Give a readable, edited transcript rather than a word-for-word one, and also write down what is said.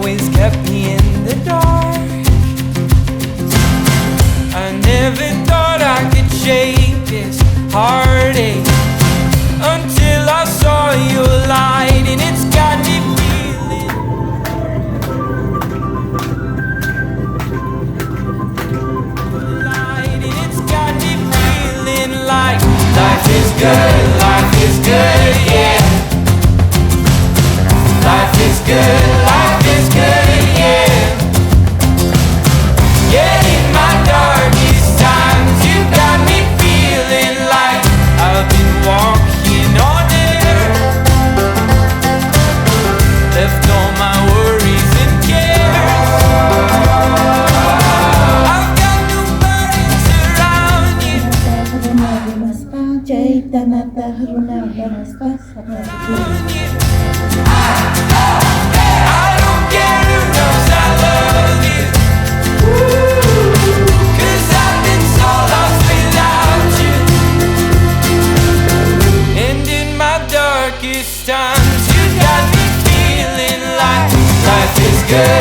always kept me in the dark. I never thought I could shake this heartache until I saw your light, and it's got me feeling. Light, and it's got me feeling like life is good, yeah. Life is good, yeah. Yeah, in my darkest times, you got me feeling like I've been walking on air. Left all my worries and cares. I've got no burdens around you. I don't care who knows I love you. 'Cause I've been so lost without you. And in my darkest times, you got me feeling like life is good.